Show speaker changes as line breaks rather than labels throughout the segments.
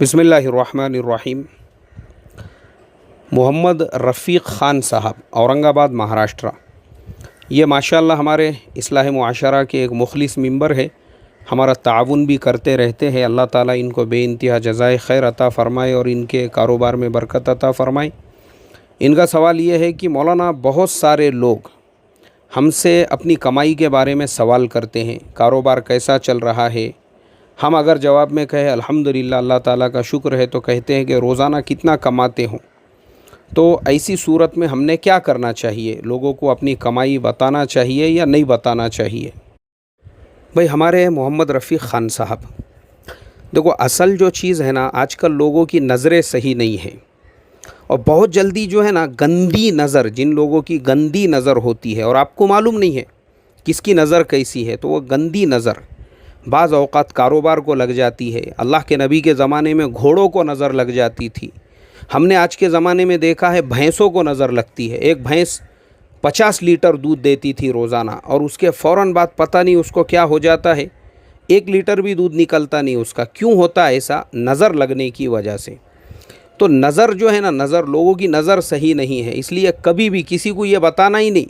बिस्मिल्लाहिर्रहमानिर्रहीम। मोहम्मद रफ़ीक़ ख़ान साहब, औरंगाबाद, महाराष्ट्र। ये माशाअल्लाह हमारे इस्लाह मुआशरा के एक मुखलिस मेंबर है। हमारा ताउन भी करते रहते हैं। अल्लाह ताला इनको बेइंतहा जज़ाए खैर अता फ़रमाए और इनके कारोबार में बरकत अता फ़रमाए। इनका सवाल ये है कि मौलाना, बहुत सारे लोग हमसे अपनी कमाई के बारे में सवाल करते हैं, कारोबार कैसा चल रहा है। हम अगर जवाब में कहें अल्हम्दुलिल्लाह, अल्लाह ताला का शुक्र है, तो कहते हैं कि रोज़ाना कितना कमाते हो। तो ऐसी सूरत में हमने क्या करना चाहिए? लोगों को अपनी कमाई बताना चाहिए या नहीं बताना चाहिए? भाई, हमारे मोहम्मद रफ़ीक़ ख़ान साहब, देखो, असल जो चीज़ है ना, आजकल लोगों की नज़रें सही नहीं है और बहुत जल्दी जो है ना, गंदी नज़र, जिन लोगों की गंदी नज़र होती है और आपको मालूम नहीं है किसकी नज़र कैसी है, तो वो गंदी नज़र बाज़ औक़ात कारोबार को लग जाती है। अल्लाह के नबी के ज़माने में घोड़ों को नज़र लग जाती थी। हमने आज के ज़माने में देखा है भैंसों को नज़र लगती है। एक भैंस 50 लीटर दूध देती थी रोज़ाना और उसके फ़ौरन बाद पता नहीं उसको क्या हो जाता है, 1 लीटर भी दूध निकलता नहीं उसका। क्यों होता है ऐसा? नज़र लगने की वजह से। तो नज़र जो है ना, नज़र, लोगों की नज़र सही नहीं है। इसलिए कभी भी किसी को ये बताना ही नहीं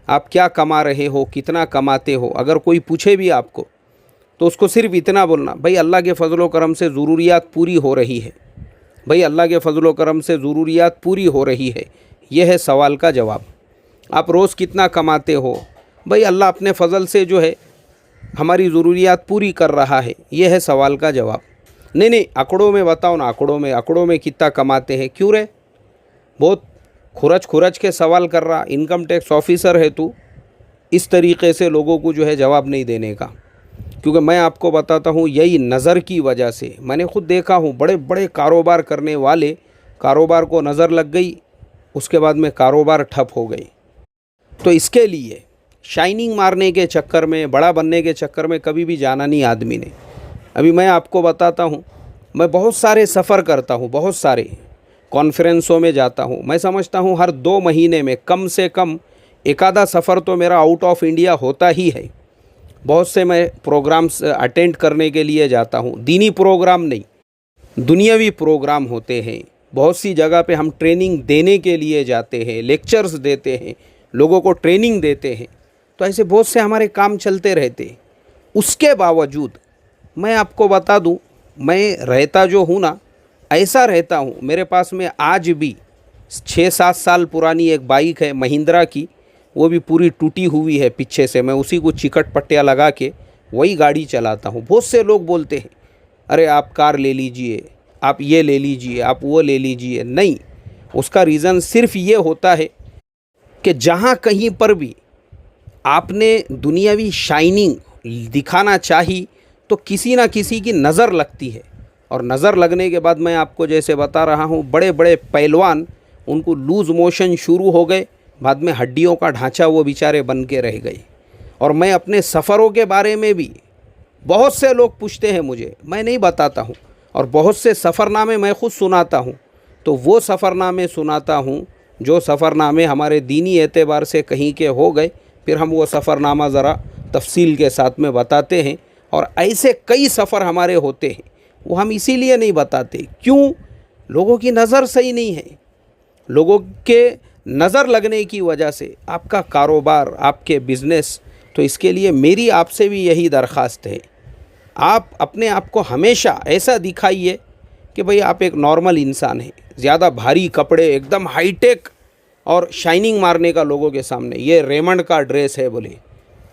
आप क्या कमा रहे हो, कितना कमाते हो। अगर कोई पूछे भी आपको तो उसको सिर्फ इतना बोलना, भाई अल्लाह के फ़ज़ल करम से ज़रूरियात पूरी हो रही है, भाई अल्लाह के फ़ज़ल करम से ज़रूरियात पूरी हो रही है। यह है सवाल का जवाब। आप रोज़ कितना कमाते हो? भाई अल्लाह अपने फ़ज़ल से जो है हमारी ज़रूरियात पूरी कर रहा है। यह है सवाल का जवाब। नहीं, आंकड़ों में बताओ ना, आंकड़ों में कितना कमाते हैं। क्यों रे, बहुत खुरच के सवाल कर रहा। इनकम टैक्स ऑफिसर है तू, इस तरीक़े से लोगों को जो है जवाब नहीं देने का। क्योंकि मैं आपको बताता हूँ, यही नज़र की वजह से मैंने ख़ुद देखा हूँ, बड़े बड़े कारोबार करने वाले, कारोबार को नज़र लग गई, उसके बाद में कारोबार ठप हो गई। तो इसके लिए शाइनिंग मारने के चक्कर में, बड़ा बनने के चक्कर में कभी भी जाना नहीं आदमी ने। अभी मैं आपको बताता हूँ, मैं बहुत सारे सफ़र करता हूँ, बहुत सारे कॉन्फ्रेंसों में जाता हूँ। मैं समझता हूँ हर 2 महीने में कम से कम एक आधा सफ़र तो मेरा आउट ऑफ इंडिया होता ही है। बहुत से मैं प्रोग्राम्स अटेंड करने के लिए जाता हूँ। दीनी प्रोग्राम नहीं, दुनियावी प्रोग्राम होते हैं। बहुत सी जगह पे हम ट्रेनिंग देने के लिए जाते हैं, लेक्चर्स देते हैं, लोगों को ट्रेनिंग देते हैं। तो ऐसे बहुत से हमारे काम चलते रहते। उसके बावजूद मैं आपको बता दूँ, मैं रहता जो हूँ ना, ऐसा रहता हूँ। मेरे पास में आज भी 6-7 साल पुरानी एक बाइक है महिंद्रा की, वो भी पूरी टूटी हुई है पीछे से। मैं उसी को चिकट पट्टियाँ लगा के वही गाड़ी चलाता हूँ। बहुत से लोग बोलते हैं, अरे आप कार ले लीजिए, आप ये ले लीजिए, आप वो ले लीजिए। नहीं, उसका रीज़न सिर्फ ये होता है कि जहाँ कहीं पर भी आपने दुनियावी शाइनिंग दिखाना चाहिए तो किसी ना किसी की नज़र लगती है। और नज़र लगने के बाद मैं आपको जैसे बता रहा हूँ, बड़े बड़े पहलवान, उनको लूज़ मोशन शुरू हो गए, बाद में हड्डियों का ढांचा वो बेचारे बन के रह गए। और मैं अपने सफ़रों के बारे में भी बहुत से लोग पूछते हैं मुझे, मैं नहीं बताता हूँ। और बहुत से सफ़रनामे मैं ख़ुद सुनाता हूँ। तो वो सफ़रनामे सुनाता हूँ जो सफ़रनामे हमारे दीनी एतबार से कहीं के हो गए, फिर हम वो सफ़रनामा ज़रा तफसील के साथ में बताते हैं। और ऐसे कई सफ़र हमारे होते हैं, वो हम इसीलिए नहीं बताते। क्यों? लोगों की नज़र सही नहीं है। लोगों के नज़र लगने की वजह से आपका कारोबार, आपके बिज़नेस। तो इसके लिए मेरी आपसे भी यही दरख्वास्त है, आप अपने आप को हमेशा ऐसा दिखाइए कि भाई आप एक नॉर्मल इंसान हैं। ज़्यादा भारी कपड़े, एकदम हाईटेक और शाइनिंग मारने का लोगों के सामने, ये रेमंड का ड्रेस है बोले,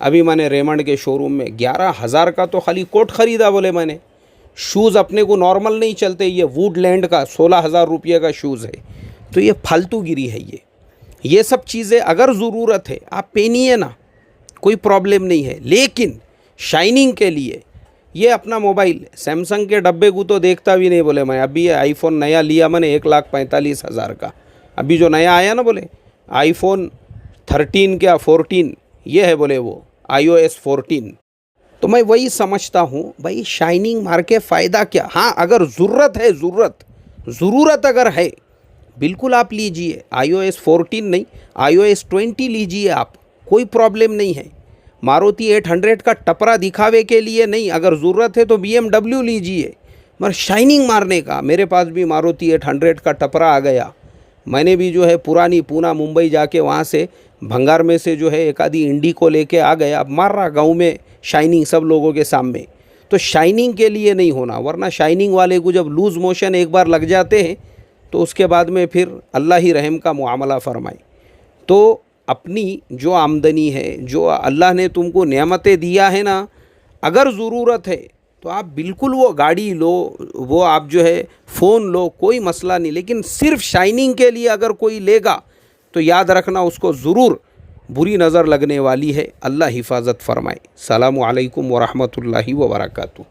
अभी मैंने रेमंड के शोरूम में 11,000 का तो खाली कोट ख़रीदा बोले मैंने। शूज़ अपने को नॉर्मल नहीं चलते, ये वुडलैंड का 16,000 रुपये का शूज़ है। तो ये फालतूगिरी है। ये सब चीज़ें अगर ज़रूरत है आप पहनिए ना, कोई प्रॉब्लम नहीं है। लेकिन शाइनिंग के लिए ये अपना मोबाइल, सैमसंग के डब्बे को तो देखता भी नहीं बोले मैं। अभी ये आईफोन नया लिया मैंने 1,45,000 का, अभी जो नया आया ना बोले आईफोन 13 क्या 14, ये है बोले वो iOS 14। तो मैं वही समझता हूँ, भाई शाइनिंग मार के फ़ायदा क्या? हाँ, अगर ज़रूरत है, ज़रूरत अगर है, बिल्कुल आप लीजिए। iOS 14 नहीं, iOS 20 लीजिए आप, कोई प्रॉब्लम नहीं है। मारुति 800 का टपरा दिखावे के लिए नहीं, अगर ज़रूरत है तो BMW लीजिए। मगर शाइनिंग मारने का, मेरे पास भी मारुति 800 का टपरा आ गया। मैंने भी जो है पुरानी पूना मुंबई जाके वहाँ से भंगार में से जो है एक आधी इंडी को लेके आ गया। अब मार रहा गाँव में शाइनिंग सब लोगों के सामने। तो शाइनिंग के लिए नहीं होना, वरना शाइनिंग वाले को जब लूज़ मोशन एक बार लग जाते हैं तो उसके बाद में फिर अल्लाह ही रहम का मुआमला फरमाए। तो अपनी जो आमदनी है, जो अल्लाह ने तुमको नेमतें दिया है ना, अगर ज़रूरत है तो आप बिल्कुल वो गाड़ी लो, वो आप जो है फ़ोन लो, कोई मसला नहीं। लेकिन सिर्फ शाइनिंग के लिए अगर कोई लेगा तो याद रखना उसको ज़रूर बुरी नज़र लगने वाली है। अल्लाह हिफाजत फरमाए। सलामु अलैकुम व रहमतुल्लाहि व बरकातुहू।